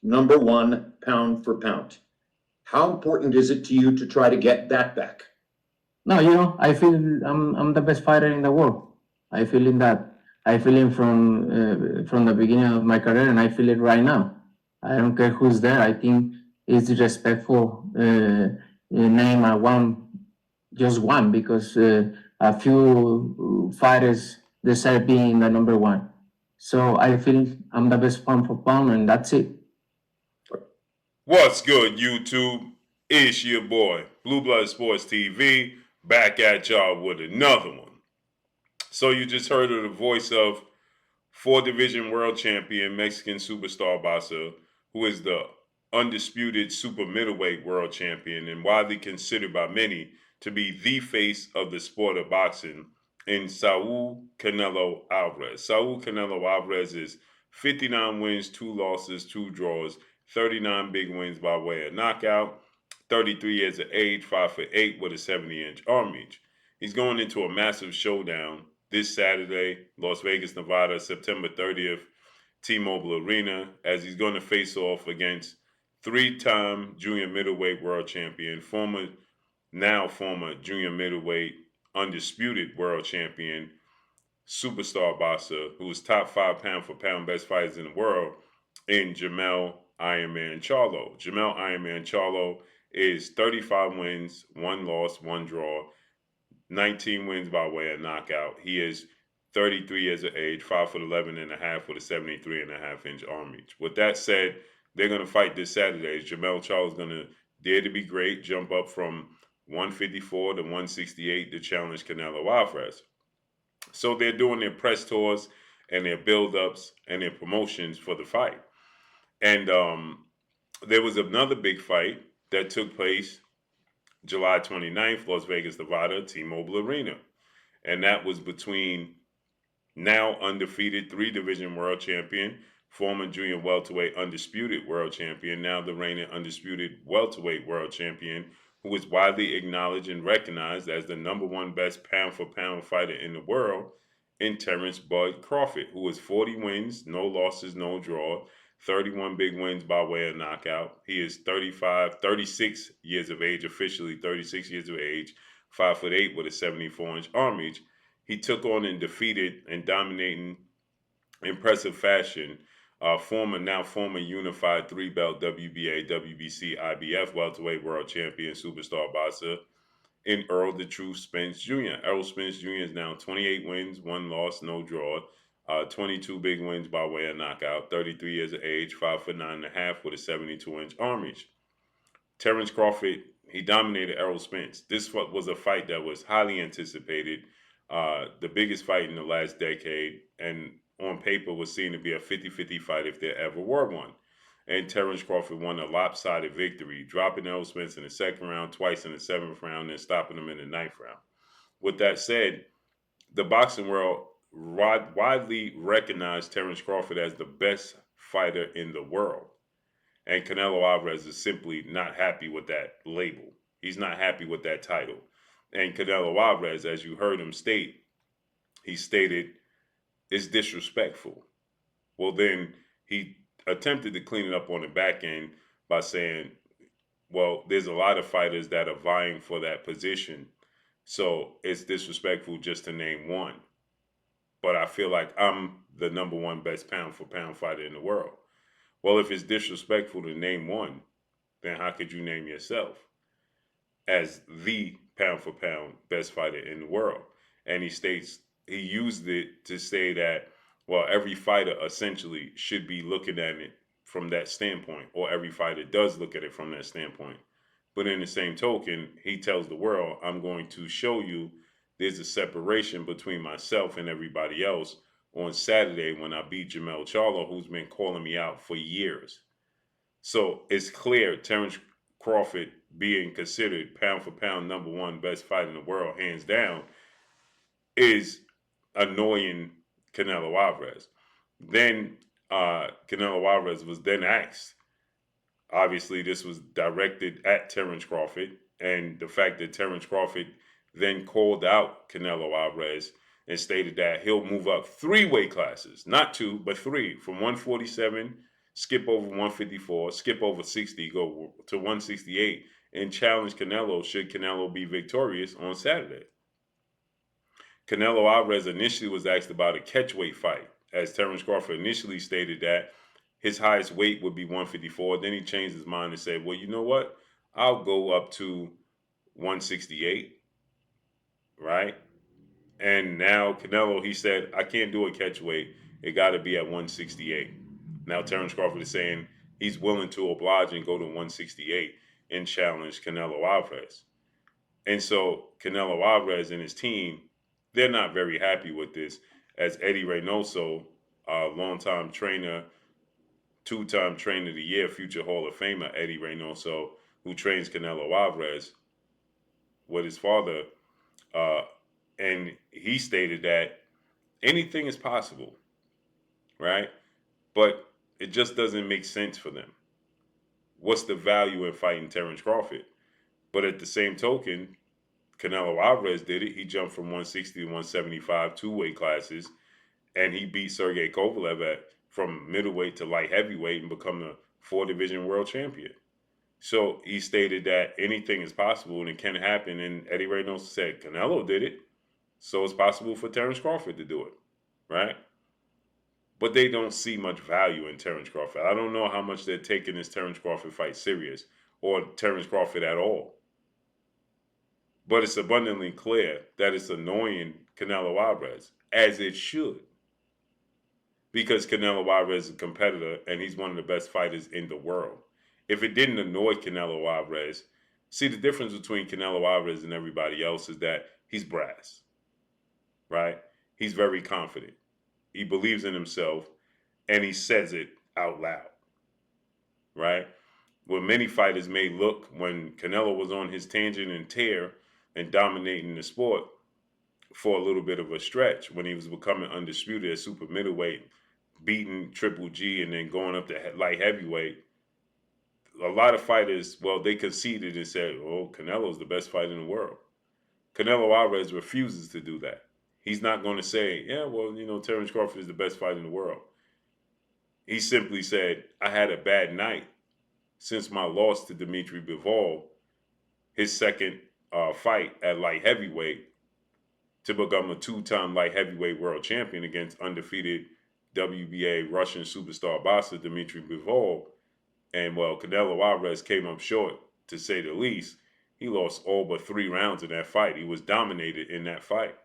number one pound for pound. How important is it to you to try to get that back? No, I feel I'm the best fighter in the world. I feel in that. I feel it from the beginning of my career, and I feel it right now. I don't care who's there. I think it's disrespectful name I one, just one, because a few fighters deserve being the number one. So I feel I'm the best pound for pound, and that's it. What's good, YouTube? It's your boy, Blue Blood Sports TV, back at y'all with another one. So you just heard of the voice of four-division world champion, Mexican superstar boxer, who is the undisputed super middleweight world champion and widely considered by many to be the face of the sport of boxing, in Saul Canelo Alvarez. Saul Canelo Alvarez is 59 wins, 2 losses, 2 draws, 39 big wins by way of knockout, 33 years of age, 5'8" with a 70-inch arm reach. He's going into a massive showdown this Saturday, Las Vegas, Nevada, September 30th, T-Mobile Arena, as he's going to face off against three-time junior middleweight world champion, former junior middleweight undisputed world champion, superstar boxer, who is top 5 pound for pound best fighters in the world, in Jamel Ironman Charlo. Jamel Ironman Charlo is 35 wins, 1 loss, 1 draw, 19 wins by way of knockout. He is 33 years of age, 5'11" and a half with a 73.5-inch arm reach. With that said, they're going to fight this Saturday. Jamel Charlo is going to dare to be great, jump up from 154 to 168 to challenge Canelo Alvarez. So they're doing their press tours and their build-ups and their promotions for the fight. And there was another big fight that took place July 29th, Las Vegas, Nevada, T-Mobile Arena. And that was between now undefeated 3-division world champion, former junior welterweight undisputed world champion, now the reigning undisputed welterweight world champion, who is widely acknowledged and recognized as the number one best pound-for-pound fighter in the world, in Terence Bud Crawford, who is 40 wins, no losses, no draw, 31 big wins by way of knockout. He is 36 years of age, officially 36 years of age, 5'8" with a 74-inch arm reach. He took on and defeated and dominating impressive fashion former unified 3-belt WBA, WBC, IBF welterweight world champion superstar boxer in Earl the Truth Spence Jr. Errol Spence Jr. is now 28 wins, 1 loss, no draw, 22 big wins by way of knockout, 33 years of age, 5'9.5" with a 72-inch arm reach. Terence Crawford, he dominated Errol Spence. This was a fight that was highly anticipated, the biggest fight in the last decade, and on paper was seen to be a 50-50 fight if there ever were one. And Terence Crawford won a lopsided victory, dropping Errol Spence in the second round, twice in the 7th round, and stopping him in the 9th round. With that said, the boxing world widely recognized Terence Crawford as the best fighter in the world. And Canelo Alvarez is simply not happy with that label. He's not happy with that title. And Canelo Alvarez, as you heard him state, he stated, it's disrespectful. Well, then he attempted to clean it up on the back end by saying, well, there's a lot of fighters that are vying for that position, so it's disrespectful just to name one. But I feel like I'm the number one best pound for pound fighter in the world. Well, if it's disrespectful to name one, then how could you name yourself as the pound for pound best fighter in the world? And he used it to say that, well, every fighter essentially should be looking at it from that standpoint, or every fighter does look at it from that standpoint. But in the same token, he tells the world, I'm going to show you there's a separation between myself and everybody else on Saturday when I beat Jamel Charlo, who's been calling me out for years. So it's clear Terence Crawford, being considered pound for pound number one best fighter in the world, hands down, is annoying Canelo Alvarez. Then Canelo Alvarez was then asked, obviously this was directed at Terence Crawford, and the fact that Terence Crawford then called out Canelo Alvarez and stated that he'll move up 3 weight classes, not 2, but 3, from 147, skip over 154, skip over 60, go to 168, and challenge Canelo should Canelo be victorious on Saturday. Canelo Alvarez initially was asked about a catchweight fight, as Terence Crawford initially stated that his highest weight would be 154. Then he changed his mind and said, well, you know what? I'll go up to 168, right? And now Canelo, he said, I can't do a catchweight. It got to be at 168. Now Terence Crawford is saying he's willing to oblige and go to 168 and challenge Canelo Alvarez. And so Canelo Alvarez and his team, they're not very happy with this, as Eddie Reynoso, a longtime trainer, two-time trainer of the year, future Hall of Famer Eddie Reynoso, who trains Canelo Alvarez with his father, and he stated that anything is possible, right? But it just doesn't make sense for them. What's the value in fighting Terence Crawford? But at the same token, Canelo Alvarez did it. He jumped from 160 to 175, two weight classes, and he beat Sergey Kovalev from middleweight to light heavyweight and become the 4-division world champion. So he stated that anything is possible and it can happen. And Eddie Reynoso said Canelo did it, so it's possible for Terence Crawford to do it, right? But they don't see much value in Terence Crawford. I don't know how much they're taking this Terence Crawford fight serious, or Terence Crawford at all. But it's abundantly clear that it's annoying Canelo Alvarez, as it should. Because Canelo Alvarez is a competitor and he's one of the best fighters in the world. If it didn't annoy Canelo Alvarez, see, the difference between Canelo Alvarez and everybody else is that he's brass, right? He's very confident. He believes in himself and he says it out loud, right? Where many fighters may look, when Canelo was on his tangent and tear and dominating the sport for a little bit of a stretch, when he was becoming undisputed at super middleweight, beating Triple G and then going up to light heavyweight, a lot of fighters, well, they conceded and said, oh, Canelo's the best fighter in the world. Canelo Alvarez refuses to do that. He's not going to say, yeah, well, you know, Terence Crawford is the best fighter in the world. He simply said, I had a bad night since my loss to Dimitri Bivol, his second fight at light heavyweight, to become a 2-time light heavyweight world champion against undefeated WBA Russian superstar boxer Dimitri Bivol. And, well, Canelo Alvarez came up short, to say the least. He lost all but 3 rounds in that fight. He was dominated in that fight.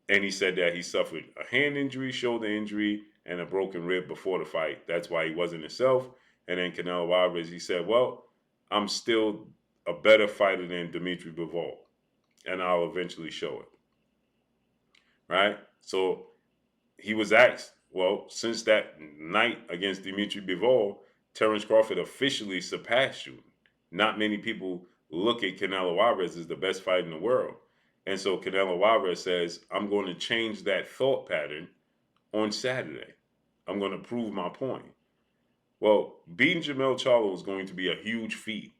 And he said that he suffered a hand injury, shoulder injury, and a broken rib before the fight. That's why he wasn't himself. And then Canelo Alvarez, he said, well, I'm still a better fighter than Dimitri Bivol, and I'll eventually show it. Right? So he was asked, well, since that night against Dimitri Bivol, Terence Crawford officially surpassed you. Not many people look at Canelo Alvarez as the best fighter in the world. And so Canelo Alvarez says, I'm going to change that thought pattern on Saturday. I'm going to prove my point. Well, beating Jermell Charlo is going to be a huge feat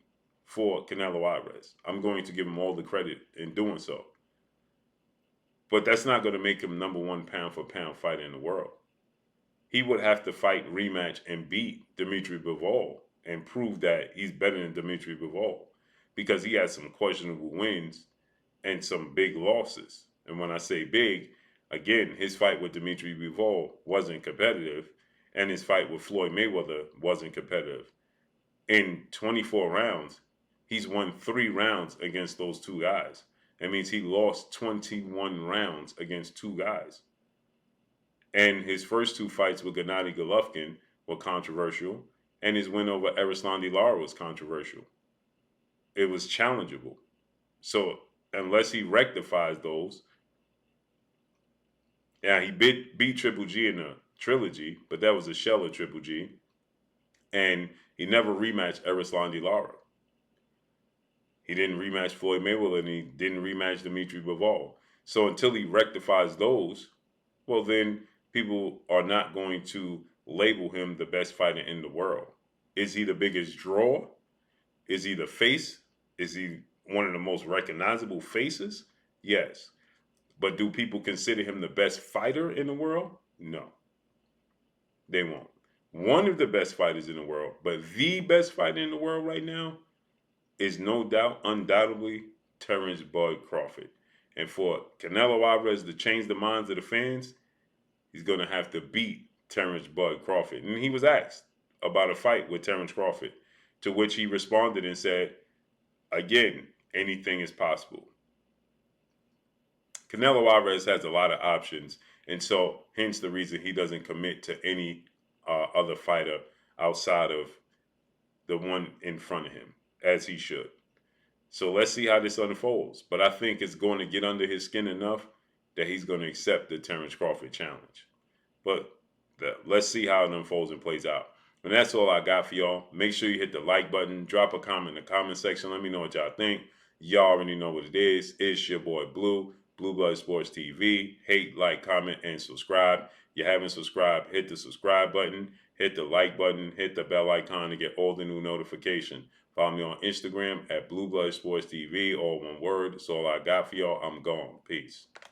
for Canelo Alvarez. I'm going to give him all the credit in doing so. But that's not going to make him #1 pound-for-pound fighter in the world. He would have to fight, rematch, and beat Dimitri Bivol and prove that he's better than Dimitri Bivol, because he has some questionable wins and some big losses. And when I say big, again, his fight with Dimitri Bivol wasn't competitive, and his fight with Floyd Mayweather wasn't competitive. In 24 rounds, he's won 3 rounds against those 2 guys. That means he lost 21 rounds against 2 guys. And his first 2 fights with Gennady Golovkin were controversial, and his win over Erislandy Lara was controversial. It was challengeable. So unless he rectifies those, yeah, he beat Triple G in the trilogy, but that was a shell of Triple G, and he never rematched Erislandy Lara. He didn't rematch Floyd Mayweather, and he didn't rematch Dimitri Bivol. So until he rectifies those, well, then people are not going to label him the best fighter in the world. Is he the biggest draw? Is he the face? Is he one of the most recognizable faces? Yes. But do people consider him the best fighter in the world? No. They won't. one of the best fighters in the world, but the best fighter in the world right now is no doubt, undoubtedly, Terence Bud Crawford. And for Canelo Alvarez to change the minds of the fans, he's going to have to beat Terence Bud Crawford. And he was asked about a fight with Terence Crawford, to which he responded and said, again, anything is possible. Canelo Alvarez has a lot of options, and so hence the reason he doesn't commit to any other fighter outside of the one in front of him, as he should. So let's see how this unfolds. But I think it's going to get under his skin enough that he's going to accept the Terence Crawford challenge. But let's see how it unfolds and plays out. And that's all I got for y'all. Make sure you hit the like button. Drop a comment in the comment section. Let me know what y'all think. Y'all already know what it is. It's your boy Blue, Blue Blood Sports TV. Hate, like, comment, and subscribe. You haven't subscribed, hit the subscribe button. Hit the like button. Hit the bell icon to get all the new notifications. Follow me on Instagram at Blue Blood Sports TV, all one word. That's all I got for y'all. I'm gone. Peace.